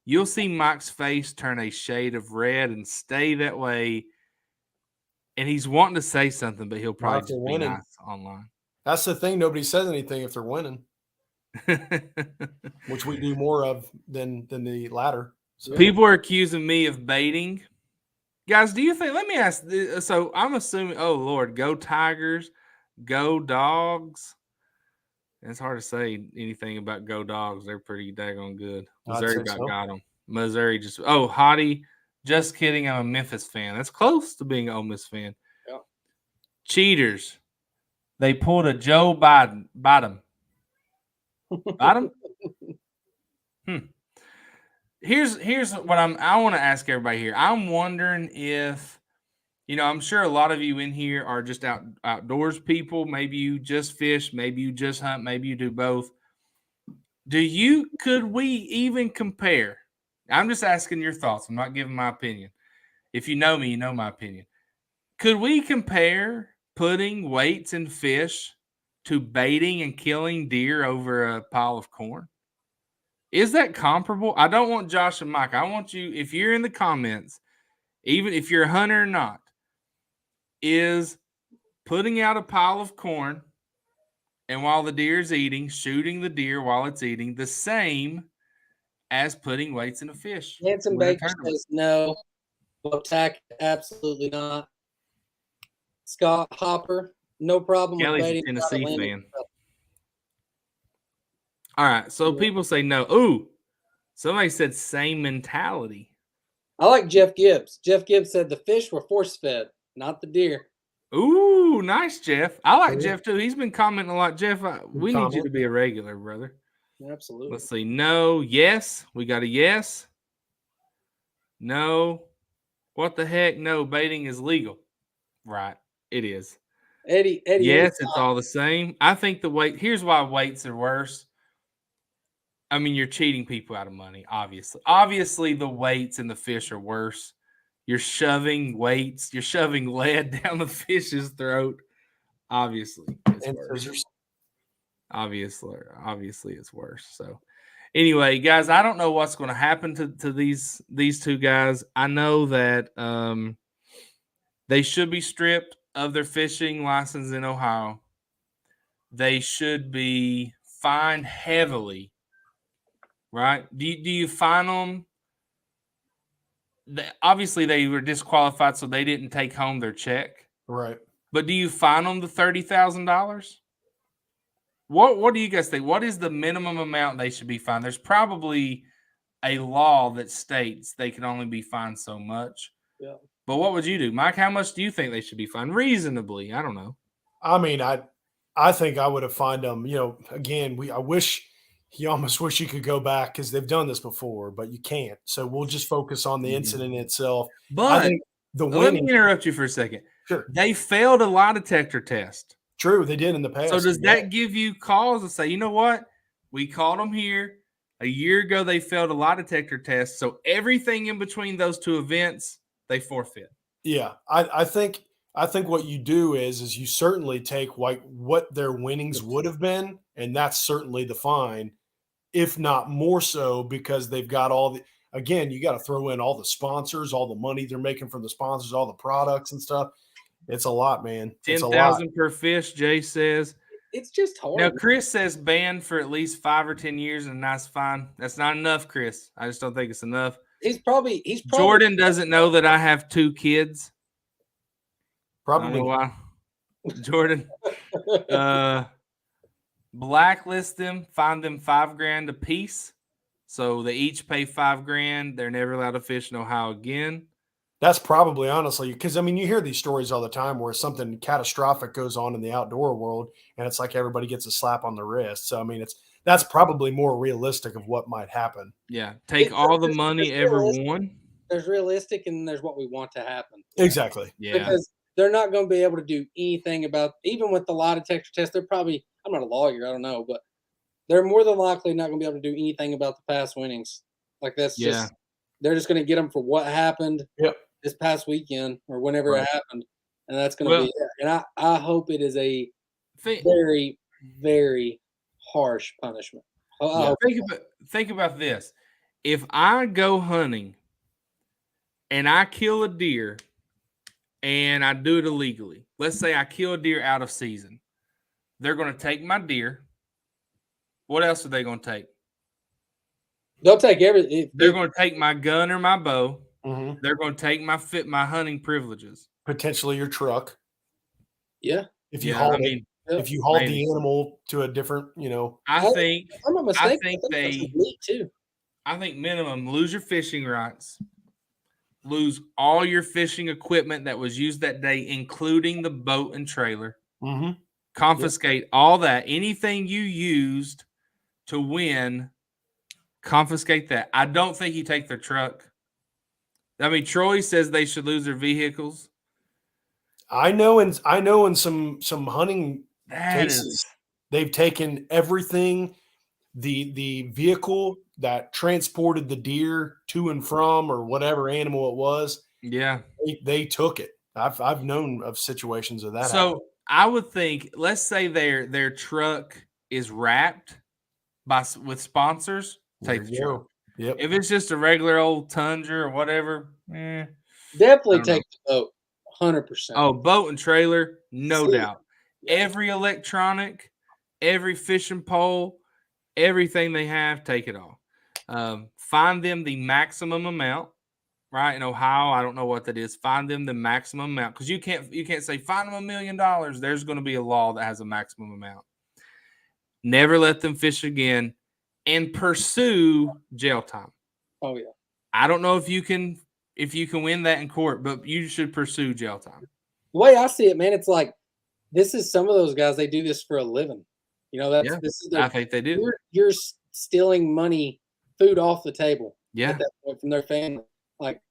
You'll see Mike's face turn a shade of red and stay that way. And he's wanting to say something, but he'll probably just be nice online. That's the thing. Nobody says anything if they're winning, which we do more of than the latter. So. People are accusing me of baiting. Guys, do you think – let me ask – so I'm assuming – oh, Lord, go Tigers, go Dogs. It's hard to say anything about go Dogs. They're pretty daggone good. Missouri got them. Missouri just – oh, Hottie, just kidding. I'm a Memphis fan. That's close to being an Ole Miss fan. Yeah. Cheaters, They pulled a Joe Biden. Bottom. Here's what I want to ask everybody here. I'm wondering if, I'm sure a lot of you in here are just outdoors people. Maybe you just fish, maybe you just hunt, maybe you do both. Could we even compare? I'm just asking your thoughts. I'm not giving my opinion. If you know me, you know my opinion. Could we compare putting weights in fish to baiting and killing deer over a pile of corn? Is that comparable? I don't want Josh and Mike. I want you, if you're in the comments, even if you're a hunter or not, is putting out a pile of corn and while the deer's eating, shooting the deer while it's eating, the same as putting weights in a fish? Hanson Baker says no. Tack, absolutely not. Scott Hopper, no problem Kelly's with baiting. a Tennessee fan. All right, so people say no. Ooh, somebody said same mentality. I like Jeff Gibbs. Jeff Gibbs said the fish were force-fed, not the deer. Ooh, nice, Jeff. I like Jeff, too. He's been commenting a lot. Jeff, we need you to be a regular, brother. Absolutely. Let's see. No. Yes. We got a yes. No. What the heck? No, baiting is legal. Right. It is. Eddie. Yes, it's all the same. I think here's why weights are worse. I mean, you're cheating people out of money, obviously. Obviously, the weights and the fish are worse. You're shoving weights. You're shoving lead down the fish's throat. Obviously, it's worse. Obviously, it's worse. So, anyway, guys, I don't know what's going to happen to these two guys. I know that they should be stripped of their fishing license in Ohio. They should be fined heavily. Right? Do you fine them? Obviously, they were disqualified, so they didn't take home their check. Right. But do you fine them the $30,000? What do you guys think? What is the minimum amount they should be fined? There's probably a law that states they can only be fined so much. Yeah. But what would you do, Mike? How much do you think they should be fined? Reasonably, I don't know. I mean, I think I would have fined them. Again, you almost wish you could go back because they've done this before, but you can't. So we'll just focus on the incident itself. But I think let me interrupt you for a second. Sure. They failed a lie detector test. True, they did in the past. So does that give you cause to say, you know what? We caught them here. A year ago, they failed a lie detector test. So everything in between those two events, they forfeit. Yeah, I think what you do is you certainly take what their winnings would have been, and that's certainly the fine, if not more so, because they've got again, you got to throw in all the sponsors, all the money they're making from the sponsors, all the products and stuff. It's a lot, man. 10,000 per fish, Jay says. It's just hard. Now, Chris says banned for at least 5 or 10 years, and that's fine. That's not enough, Chris. I just don't think it's enough. He's probably Jordan doesn't know that I have 2 kids. Probably. I don't know why. Jordan. Blacklist them, fine them $5,000 a piece. So they each pay $5,000. They're never allowed to fish in Ohio again. That's probably, honestly, because I mean, you hear these stories all the time where something catastrophic goes on in the outdoor world, and it's like everybody gets a slap on the wrist. So I mean, that's probably more realistic of what might happen. Yeah, take all the money ever won. There's realistic, and there's what we want to happen. Exactly. Yeah, because they're not going to be able to do anything about, even with the lie detector test. They're probably, I'm not a lawyer, I don't know, but they're more than likely not going to be able to do anything about the past winnings. Like that's just, they're just going to get them for what happened. Yep. This past weekend or whenever it happened, and that's going to be it. And I hope it is a very, very harsh punishment. Think about this. If I go hunting and I kill a deer and I do it illegally, let's say I kill a deer out of season, they're going to take my deer. What else are they going to take? They'll take everything. They're going to take my gun or my bow. Mm-hmm. They're going to take my hunting privileges. Potentially your truck. Yeah. If you haul the animal to a different, I think I'm not mistaken. I think minimum lose your fishing rights, lose all your fishing equipment that was used that day, including the boat and trailer. Mm-hmm. confiscate all that. Anything you used to win, confiscate that. I don't think you take their truck. I mean, Troy says they should lose their vehicles. I know in some hunting cases, they've taken everything, the vehicle that transported the deer to and from or whatever animal it was. Yeah, they took it. I've known of situations of that. So happening. I would think, let's say their truck is wrapped with sponsors. Take the truck. Yep. If it's just a regular old Tundra or whatever, definitely take the boat. 100%. Oh, boat and trailer, no doubt. Yeah. Every electronic, every fishing pole, everything they have, take it all. Find them the maximum amount. Right, in Ohio, I don't know what that is. Find them the maximum amount, because you can't say find them $1 million. There's going to be a law that has a maximum amount. Never let them fish again, and pursue jail time. Oh yeah. I don't know if you can win that in court, but you should pursue jail time. The way I see it, man, it's like this is some of those guys. They do this for a living. You know, this is I think they do. You're stealing money, food off the table. Yeah. At that point from their family. Like,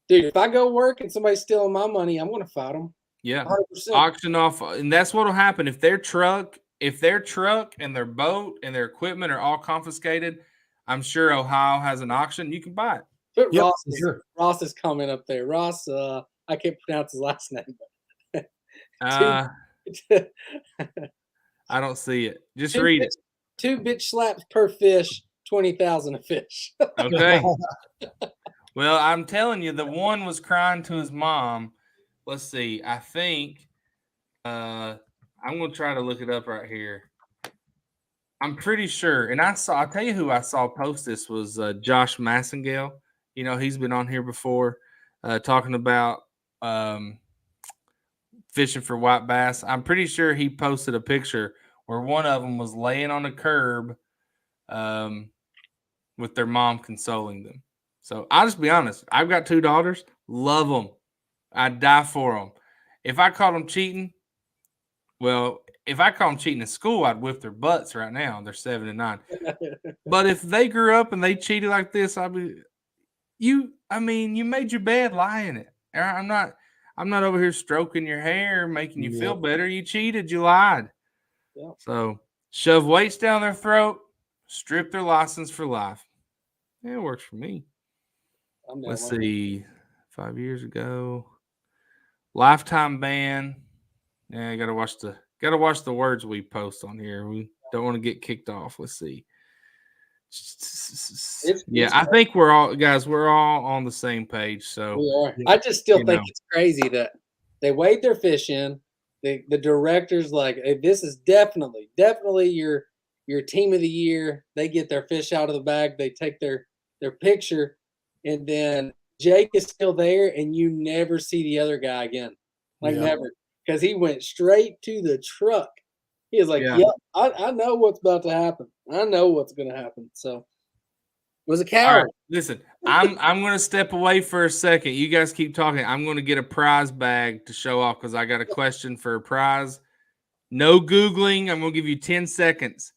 dude, if I go work and somebody's stealing my money, I'm going to fight them. Yeah. 100%. Auction off. And that's what will happen. If their truck and their boat and their equipment are all confiscated, I'm sure Ohio has an auction. You can buy it. Put Ross's comment up there. Ross, I can't pronounce his last name. I don't see it. Just read it. 2 bitch slaps per fish, 20,000 a fish. Okay. Well, I'm telling you, the one was crying to his mom. Let's see. I think I'm going to try to look it up right here. I'm pretty sure. And I'll tell you who I saw post this was Josh Massengale. You know, he's been on here before talking about fishing for white bass. I'm pretty sure he posted a picture where one of them was laying on a curb with their mom consoling them. So I'll just be honest. I've got 2 daughters. Love them. I'd die for them. If I caught them cheating, if I caught them cheating in school, I'd whip their butts right now. They're 7 and 9. But if they grew up and they cheated like this, you made your bed, lie in it. I'm not over here stroking your hair, making you feel better. You cheated. You lied. Yeah. So shove weights down their throat, strip their license for life. Yeah, it works for me. Let's see. 5 years ago, lifetime ban. Yeah, gotta watch the words we post on here. We don't want to get kicked off. Let's see. I think we're all on the same page. So we are. I just still think it's crazy that they weighed their fish in. The director's like, hey, this is definitely your team of the year. They get their fish out of the bag. They take their picture, and then Jake is still there, and you never see the other guy again. Never, because he went straight to the truck. He was like, "Yep, I know what's about to happen. I know what's going to happen." So, it was a coward. All right, listen, I'm going to step away for a second. You guys keep talking. I'm going to get a prize bag to show off because I got a question for a prize. No Googling. I'm going to give you 10 seconds.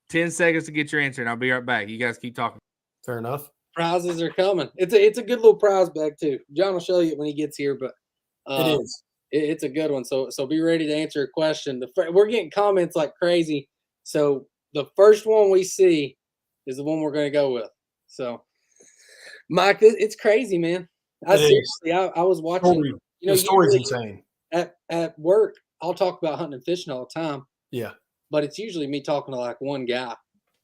10 seconds to get your answer, and I'll be right back. You guys keep talking. Fair enough. Prizes are coming. It's a good little prize bag too. John will show you it when he gets here, but it is. It's a good one. So be ready to answer a question. We're getting comments like crazy. So the first one we see is the one we're going to go with. So, Mike, it's crazy, man. I was watching. The story's insane. At work, I'll talk about hunting and fishing all the time. Yeah. But it's usually me talking to like one guy.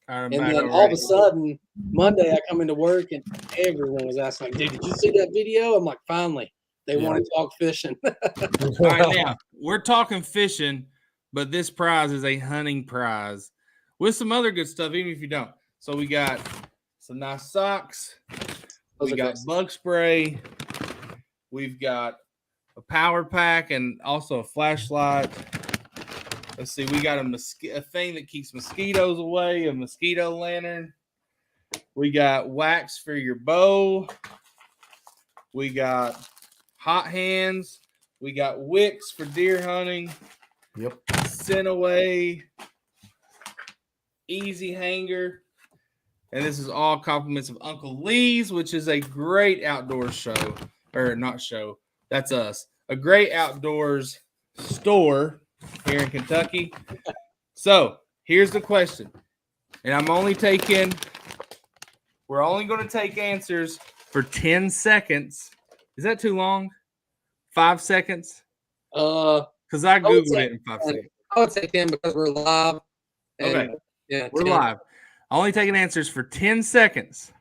And then all of a sudden, Monday I come into work and everyone was asking, like, dude, did you see that video? I'm like, finally. They want to talk fishing. All right, now we're talking fishing, but this prize is a hunting prize with some other good stuff, even if you don't. So we got some nice socks. We got bug spray. We've got a power pack and also a flashlight. Let's see. We got a thing that keeps mosquitoes away, a mosquito lantern. We got wax for your bow. We got hot hands. We got wicks for deer hunting. Yep. Sent away. Easy hanger. And this is all compliments of Uncle Lee's, which is a great outdoors show. Or not show. That's us. A great outdoors store here in Kentucky. So here's the question. And we're only going to take answers for 10 seconds. Is that too long? 5 seconds? Because I Googled it in 5 seconds. I would say 10 because we're live. Okay. Yeah, we're live. Only taking answers for 10 seconds.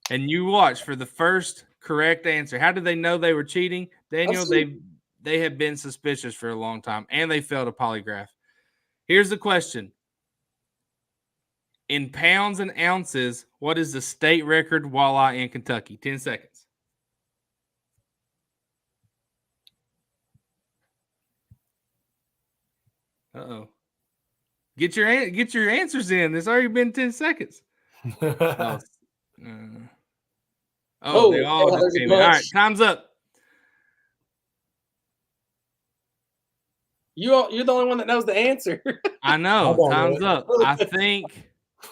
And you watch for the first correct answer. How did they know they were cheating? Daniel, they have been suspicious for a long time, and they failed a polygraph. Here's the question. In pounds and ounces, what is the state record walleye in Kentucky? 10 seconds. Uh-oh. Get your answers in. It's already been 10 seconds. They all just came in. All right, time's up. You're the only one that knows the answer. I know. Time's up.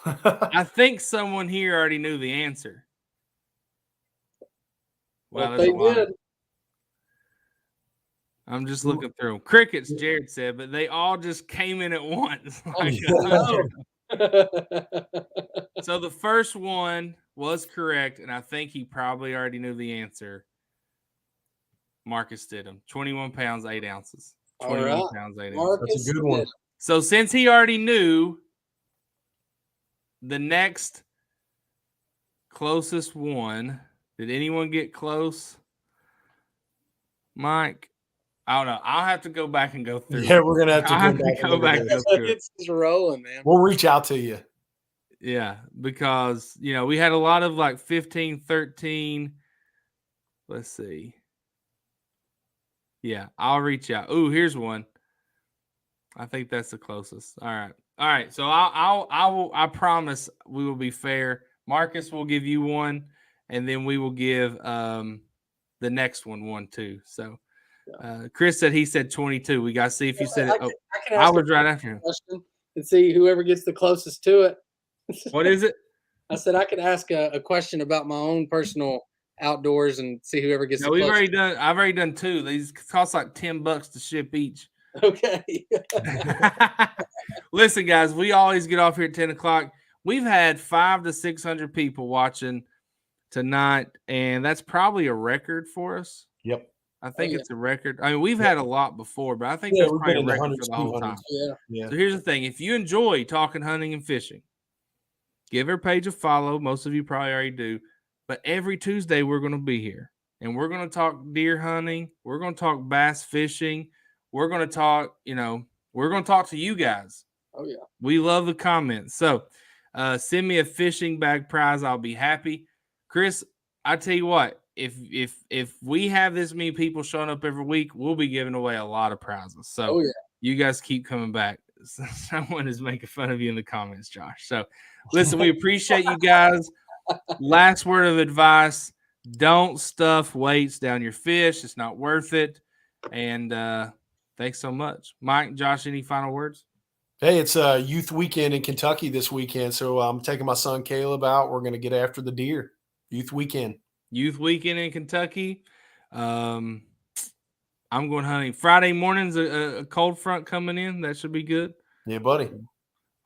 I think someone here already knew the answer. Wow, they did. I'm just looking through them. Crickets, Jared said, but they all just came in at once. So the first one was correct, and I think he probably already knew the answer. Marcus did him. 21 pounds, 8 ounces. 21 pounds, 8 ounces. That's a good one. So since he already knew, the next closest one, did anyone get close? Mike? I don't know. I'll have to go back and go through. Yeah, we're gonna have to go back and go through. It's just rolling, man. We'll reach out to you. Yeah, because we had a lot of like 15, 13. Let's see. Yeah, I'll reach out. Ooh, here's one. I think that's the closest. All right. So I promise we will be fair. Marcus will give you one, and then we will give the next one too. So Chris said he said 22. We got to see if you said it. I was right after him. And see whoever gets the closest to it. What is it? I said I could ask a question about my own personal outdoors and see whoever gets. No, I've already done 2. These cost like $10 to ship each. Okay. Listen, guys, we always get off here at 10 o'clock. We've had 500 to 600 people watching tonight, and that's probably a record for us. Yep. I think it's a record. I mean, we've had a lot before, but I think that's probably a record for the whole time. Yeah. So here's the thing. If you enjoy talking hunting and fishing, give our page a follow. Most of you probably already do. But every Tuesday, we're going to be here. And we're going to talk deer hunting. We're going to talk bass fishing. We're going to talk, we're going to talk to you guys. Oh, yeah. We love the comments. So send me a fishing bag prize. I'll be happy. Chris, I tell you what, if we have this many people showing up every week, we'll be giving away a lot of prizes. So you guys keep coming back. Someone is making fun of you in the comments, Josh. So listen, we appreciate you guys. Last word of advice, don't stuff weights down your fish. It's not worth it. And thanks so much. Mike, Josh, any final words? Hey, it's a youth weekend in Kentucky this weekend. So I'm taking my son Caleb out. We're going to get after the deer. Youth weekend in Kentucky. I'm going hunting. Friday morning's a cold front coming in. That should be good. Yeah, buddy.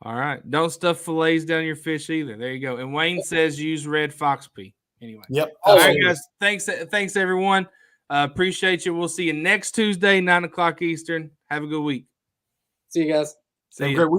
All right. Don't stuff fillets down your fish either. There you go. And Wayne says use red fox pea. Anyway. Yep. All right, guys. Thanks, everyone. Appreciate you. We'll see you next Tuesday, 9 o'clock Eastern. Have a good week. See you guys. Have a great week.